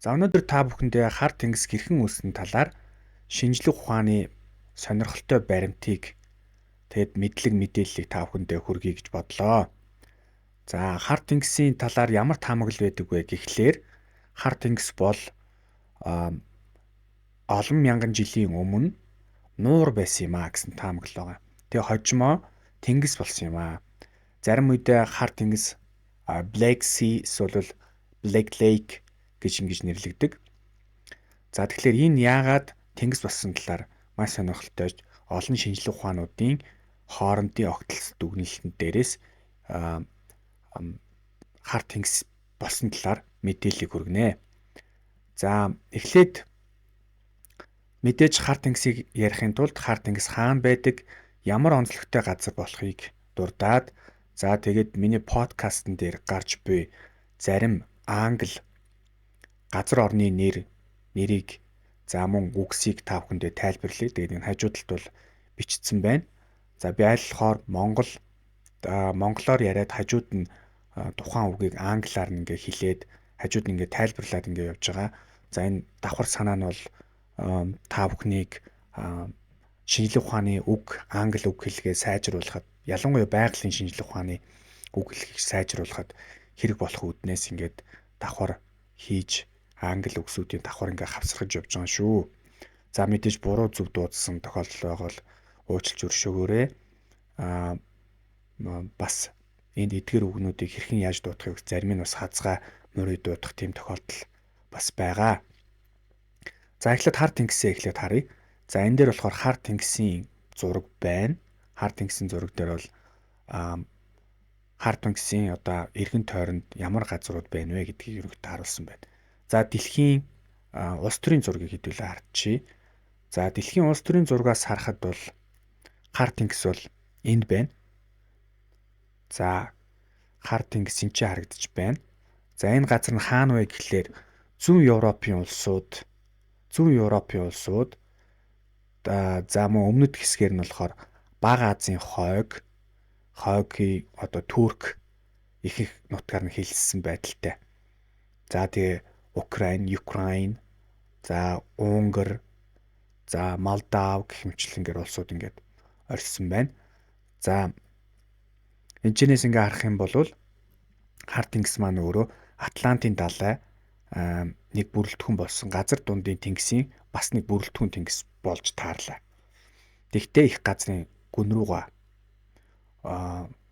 За өнөөдөр та бүхэндээ хар тэнгис хэрхэн үүссэн талаар шинжлэх ухааны сонирхолтой баримтыг тэгэд мэдлэг мэдээллийг та бүхэндээ хүргэе гэж бодлоо. За хар тэнгисийн талаар ямар таамаглал байдаг вэ гэхлээр хар тэнгис бол а, олон мянган жилийн өмнө нуур байсан юм а гэсэн таамаглал байгаа. Тэгээ хожимоо тэнгис болсон юм а. Зарим үедээ хар тэнгис Black Sea эсвэл Black Lake гэж ингэж нэрлэгдэг. За тэгэхээр энэ яагаад тэнгис болсон талаар маш сонирхолтой олон шинжлэх ухаануудын хоорондын огтлолт дүгнэлтэн дээрээс хар тэнгис болсон талаар мэдээллийг хүргэнэ. За эхлээд мэдээж хар тэнгисийг ярихын тулд хар тэнгис хаана байдаг, ямар онцлогтой газар болохыг дурдаад за тэгээд миний подкастн дээр гарч буй зарим англи газар орны нэрийг за мөн үгсийг та бүхэндээ тайлбарлая. Тэгээд энэ хажуудалд бол бичсэн байна. За би аль болохоор монголоор яриад хажууд нь тухайн үгийг англиар ингээ хэлээд хажууд нь ингээ тайлбарлаад ингээ явж байгаа. За энэ давхар санаа нь бол та бүхнийг шинжлэх ухааны үг, англи үг хэлгээ сайжруулахад, ялангуяа байгалийн шинжлэх ухааны үг хэлхийг сайжруулахад хэрэг болох үүднээс ингээд давхар хийж англи үгсүүдийн давхар ингээ хавсархаж явж байгаа шүү. За мэдээж буруу зөв дуудсан тохиолдол байвал уучлж өршөөгөөрэй. Бас энд эдгээр үгнүүдийг хэрхэн яаж дуудахыг зарим нь бас хазгаа мөрөй дуудах тийм тохиолдол бас байгаа. За эхлээд хар тэнгисээ эхлээд харъя. За энэ дээр болохоор хар тэнгисийн зураг байна. Хар тэнгисийн зураг дээр бол хар тэнгисийн одоо эргэн тойронд ямар газрууд байна вэ гэдгийг ерөнхийдөө харуулсан байна. За дэлхийн улс төрийн зургийг хэдүүлээ харчихъя. За дэлхийн улс төрийн зургаас харахад бол хар тэнгис бол энд байна. За хар тэнгис энэ ч харагдаж байна. За энэ газар нь хаана вэ гэхлээр зүүн Европын улсууд за мөн өмнөд хэсгээр нь болохоор Бага Азийн хойгийн одоо Турк их нутгаар нь хилжсэн байдалтай. За тэгээ Украин, за Унгар, за Молдав гэх мэтлэнгээр улсууд ингээд оршсон байна. За энэчнээс ингээ харах юм бол хар тэнгис маань өөрөө Атлантын далай нэг бүрэлдэхүүн болсон газар дундын тэнгисийн бас нэг бүрэлдэхүүн тэнгис болж таарлаа. Тэгтээ их газрын гүн рүүгээ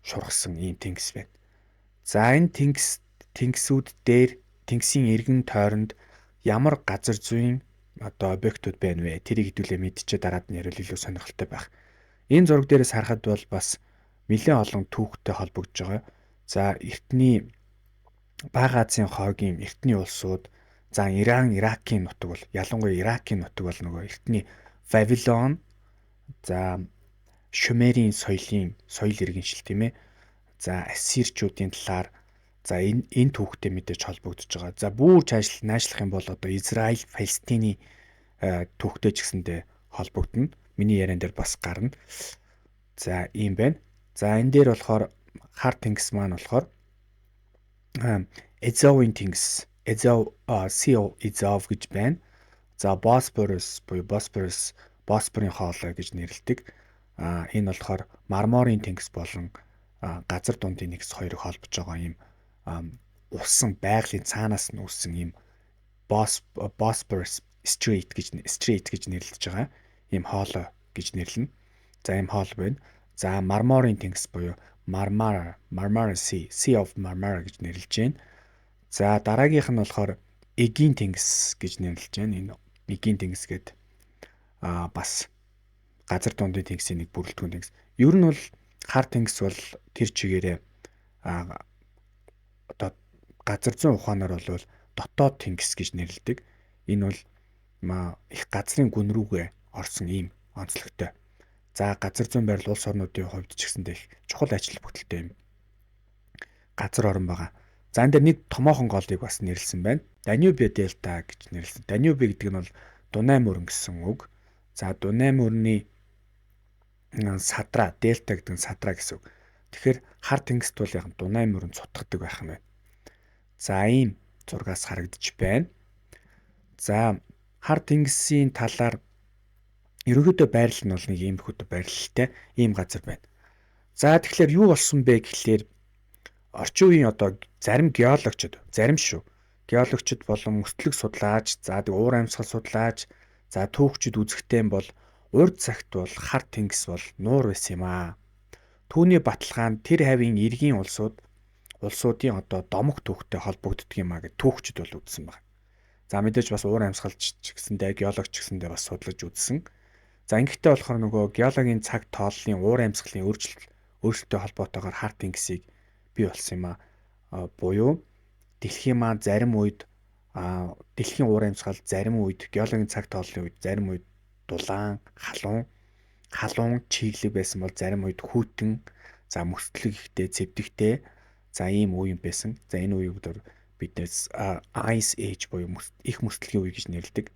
шургасан ийм тэнгис байна. За энэ тэнгисүүд дээр тэнгисийн эргэн тойронд ямар газар зүйн одоо объектууд байна вэ? Тэрийг хэдүүлээ мэдчихээ дараад нь ярил илүү сонирхолтой байх. Энэ зураг дээрээс харахад бол бас нэлээд олон түүхтэй холбогдож байгаа. За эртний Бага Азийн хойгийн эртний улсууд, за Иран, Иракийн нутаг бол ялангуяа Иракийн нутаг бол нөгөө эртний Вавилон, за Шумерийн соёл иргэншил тийм ээ. За Ассирчүүдийн талаар за энэ түүхтэй мэдээж холбогдож байгаа. За бүр наашлах юм бол одоо Израиль, Палестины түүхтэй ч гэсэндээ холбогдно. Миний яриан дээр бас гарна. За ийм байна. За энэ дээр болохоор хар тэнгис маань болохоор Эзовын тэнгис, Sea of Azov гэж байна. За Босфорын хоолой гэж нэрлэдэг. Энэ болохоор Марморын тэнгис болон газар дундын нэгс хоёрыг холбож байгаа юм усан байгалийн цаанаас нь үүссэн юм Bosphorus Strait гэж нэрлэж байгаа. Ийм хоолой гэж нэрлэнэ. За ийм хоол байна. За Марморын тэнгис буюу Marmara Sea of Marmara гэж нэрлэж байна. За дараагийнх нь болохоор Эгийн тэнгис гэж нэрлэж байна. Энэ Эгийн тэнгис гээд бас газар дундын тэнгисийн нэг бүрэлдэхүүн тэнгис. Ер нь бол хар тэнгис бол тэр чигээрээ одоо газар зүйн ухаанаар бол дотоод тэнгис гэж нэрлэдэг. Энэ бол их газрын гүн рүүгээ орсон ийм онцлогтой. За газар зүйн байрал улс орнуудын хувьд ч гэсэндээ их чухал ажил бүтэлтэй юм газар орн байгаа. За энэ дээр нэг томоохон голыг бас нэрлсэн байна. Данube Delta гэж нэрлсэн. Данube гэдэг нь бол Дунай мөрөн гэсэн үг. За Дунай мөрний садраа, Delta гэдэг нь садраа гэсэн үг. Тэгэхээр хар тэнгист бол яг Дунай мөрөн цутгадаг байх юм байна. За ийм зургаас харагдаж байна. За хар тэнгисийн талаар ерөнхийдөө байрлал нь бол нэг иймэрхүү байрлалтай ийм газар байна. За тэгэхээр юу болсон бэ гэхлээр орчин үеийн одоо зарим геологчид болон мөстлөг судлаач, за уур амьсгал судлаач, за түүхчид үзэхтэй бол урд цагт бол хар тэнгис бол нуур байсан юм аа. Түүний баталгаанд тэр хавийн эргийн улсуудын одоо домог түүхтэй холбогддог юм аа гэж түүхчид бол үзсэн байна. За мэдээж бас уур амьсгалч ч гэсэндээ геологч ч гэсэндээ бас судлаж үзсэн. За ингэхдээ болохоор нөгөө геологийн цаг тооллын уур амьсгалын өөрчлөлттэй холбоотойгоор хар тэнгисийг бий болсон юм аа. Буюу дэлхийн маань зарим үед дэлхийн уур амьсгал зарим үед геологийн цаг тооллын үед зарим үед дулаан, халуун чиглэг байсан бол зарим үед хүйтэн, за мөстлөг ихтэй, цэвдэгтэй, за ийм үе байсан. За энэ үеийг биднээс Ice Age буюу их мөстлөгийн үе гэж нэрлэдэг.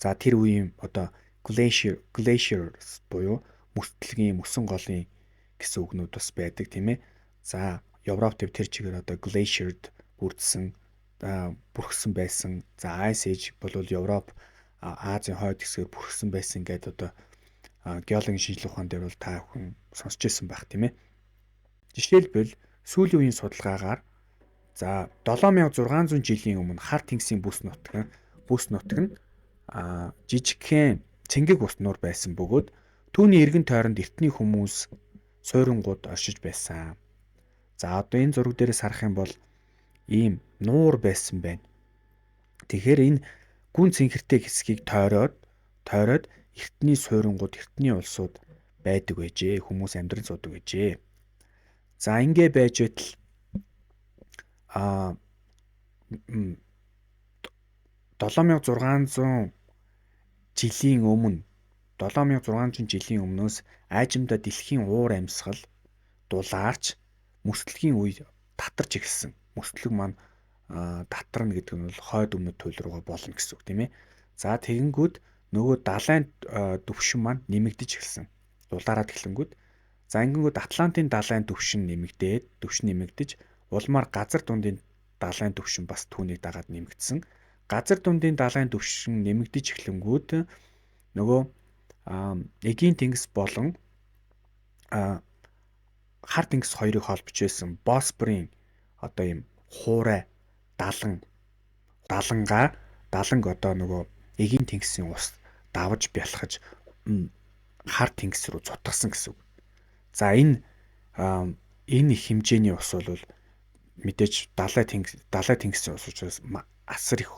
За тэр үеийн одоо glaciers буюу мөстлөгийн мөсөн голын гэсэн үгнүүд бас байдаг тийм ээ. За Европ төв тэр чигээр одоо glaciered бүрхсэн байсан. За Ice Age бол Европ Азийн хойд хэсгээр бүрхсэн байсан гэдэг одоо геологийн шинжилгээ ухаан дээр бол та бүхэн сонсч ирсэн байх тийм ээ. Жишээлбэл сүүлийн үеийн судалгаагаар за 7600 жилийн өмнө хар тэнгисийн бүс нутаг нь жижигхэн цэнгэг ус нуур байсан бөгөөд түүний эргэн тойронд эртний хүмүүс суйрангууд оршиж байсан. За одоо энэ зураг дээрээс харах юм бол ийм нуур байсан байна. Тэгэхээр энэ гүн цэнхэртэй хэсгийг тойроод эртний суйрангууд, эртний улсууд байдаг байжээ. Хүмүүс амьдран суудаг байжээ. За ингэ байж байтал 7600 жилийн өмнөөс айжимдаа дэлхийн уур амьсгал дулаарч мөстлөгийн үе татарч ирсэн. Мөстлөг маань татарна гэдэг нь бол хойд өмнөд туйл руугаа болно гэсэн үг тийм ээ. За тэгэнгүүт нөгөө далайн түвшин маань нэмэгдэж эхэлсэн. Дулаараад эхлэнгүүт за ингэнгүүт Атлантын далайн түвшин нэмэгдэж улмаар газар дундын далайн түвшин бас түүнийг дагаад нэмэгдсэн. Газар дундын далайн түвшин нэмэгдэж эхлэнгүүт нөгөө Эгийн тэнгис болон хар тэнгис хоёрыг холбож байсан Босфорын одоо ийм хуурай даланг одоо нөгөө Эгийн тэнгисийн ус давж бялхаж хар тэнгис рүү зутгасан гэсэн үг. За энэ их хэмжээний ус бол мэдээж далайн тэнгисийн ус учраас асар их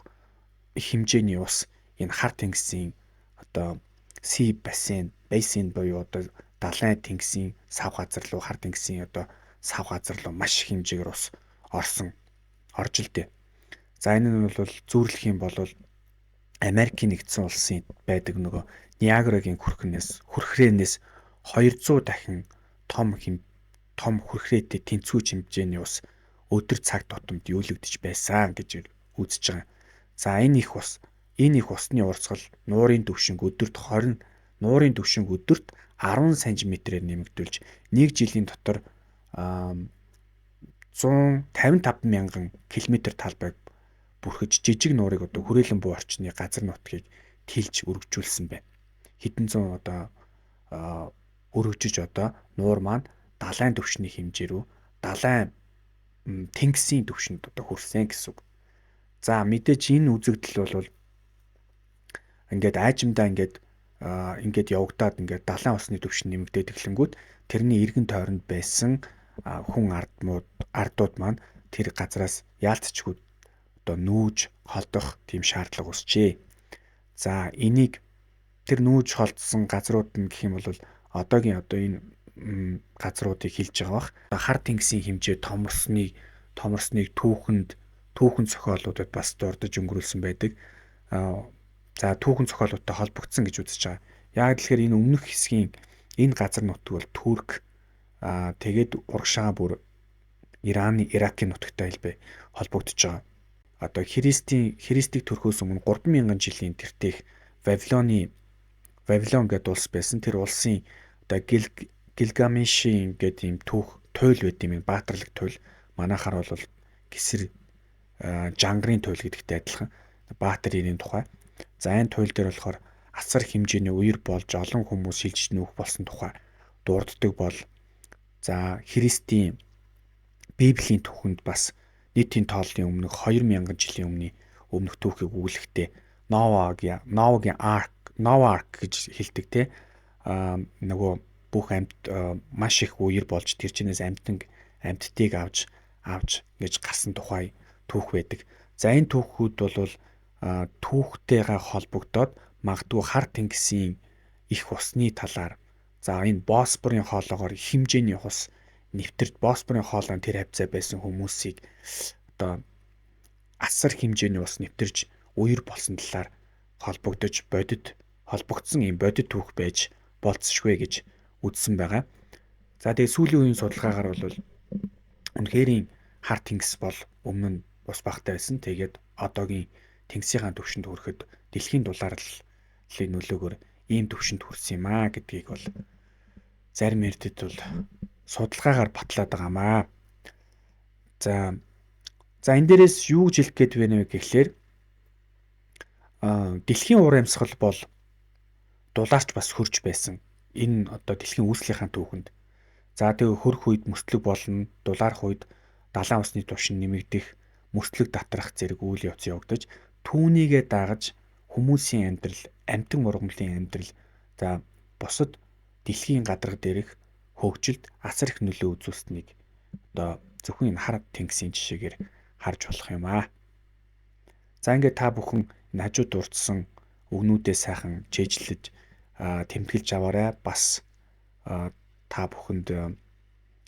хэмжээний ус энэ хар тэнгисийн одоо sea basin буюу одоо далайн тэнгисийн сав газар руу хар тэнгисийн одоо сав газар руу маш их хэмжээгээр ус орж илдэ. За энэ нь бол зүүрлэх юм бол Америкийн нэгдсэн улсын байдаг нөгөө Ниагарагийн хүрхрээнээс 200 дахин том хүрхрээтэй тэнцвүүч хэмжээний ус өдөр цаг тутамд юулэгдэж байсан гэж үзэж байгаа. За энэ их усны урсгал нуурын түвшинг өдөрт 10 см-ээр нэмэгдүүлж 1 жилийн дотор 155 мянган км талбайг бүрхэж жижиг нуурыг одоо хүрээлэн буу орчны газар нутгийг тэлж өргөжүүлсэн байна. Хэдэн зуун одоо өргөжөж одоо нуур маань далайн түвшний хэмжээ рүү далайн тэнгисийн түвшинд одоо хүрсэн гэсэн үг. За мэдээж энэ үзэгдэл бол ингээд айжимдаа ингээд явагдаад ингээд далайн усны түвшин нэмэгдээд эхлэнгүүт тэрний эргэн тойронд байсан хүн ардууд маань тэр газраас яалтчгүй одоо нүүж холдох тийм шаардлага үүсчээ. За энийг тэр нүүж холдсон газрууд нь гэх юм бол одоогийн энэ газруудыг хэлж байгаа бах. Хар тэнгисийн хэмжээ томорсныг түүхэн зохиолуудад бас дурдж өнгөрүүлсэн байдаг. За түүхэн зохиолуудтай холбогдсон гэж үзэж байгаа. Яг тэгэхээр энэ өмнөх хэсгийн энэ газар нутаг бол Турк тэгээд урагшаа бүр Иракийн нутагтай холбогдож байгаа. Одоо Христийг төрхөөс өмнө 3000 жилийн тэртех Вавилон гэдэг улс байсан. Тэр улсын одоо Гилгамешийн гэдэг ийм туйл байт юм. Баатарлаг туйл. Манайхаар бол гисэр жангарын туйл гэдэгтэй адилхан. Баатар ирийн тухай. За энэ туйл дээр болохоор асар хэмжээний үер болж олон хүмүүс шилжиж нүүх болсон тухай дурддаг бол за Христийн Библийн түүхэнд бас нийтийн тооллын өмнөх 2000 жилийн өмнөх түүхийг өгүүлэхдээ Новагийн арк гэж хэлдэг те. Нөгөө бүх амьд маш их үер болж тэр чинээс амьдтыг авч ингэж гарсан тухай түүх байдаг. За энэ түүхүүд бол түүхтэйгээ холбогдоод магадгүй хар тэнгисийн их усны талаар за энэ Босфорын хоолоогоор хэмжээний ус нэвтэрч Босфорын хоолойн тэр хавцаа байсан хүмүүсийг одоо асар хэмжээний ус нэвтэрж үер болсон талаар холбогдсон ийм бодит түүх байж болцсошгүй гэж үзсэн байгаа. За тэгээ сүүлийн үеийн судалгаагаар бол үнэхэрийн хар тэнгис бол өмнө нь бус багтаа байсан. Тэгээд одоогийн тэнгисийн түвшинд хүрэхэд дэлхийн дулааллын нөлөөгөөр ийм түвшинд хүрсэн юм аа гэдгийг бол зарим эрдэд бол судалгаагаар батлаад байгаамаа. За энэ дээрээс юу гэж хэлэх гээд байна вэ гэхлээр дэлхийн ур амьсгал бол дулаарч бас хөрж байсан. Энэ одоо дэлхийн үүслийнхаа түүхэнд. За тэгээ хөрөх үед мөслөг болно, дулаарх үед далайн усны түвшин нэмэгдэх, мөслөг татрах зэрэг үйл явц явагдаж, түүнийгээ дагаж хүмүүсийн амьдрал, амьтан ургамлын амьдрал, за бусад дэлхийн гадарга дээрх хөгжилд асар их нөлөө үзүүлсэнийг одоо зөвхөн энэ хар тэнгисийн жишээгээр харж болох юм аа. За ингээд та бүхэн энэ хажууд дурдсан өгнүүдээ сайхан чэйжлэж тэмдэглэж аваарай. Бас та бүхэнд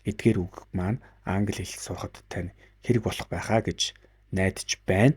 эдгээр үг маань англи хэл сурахад тань хэрэг болох байхаа гэж найдаж байна.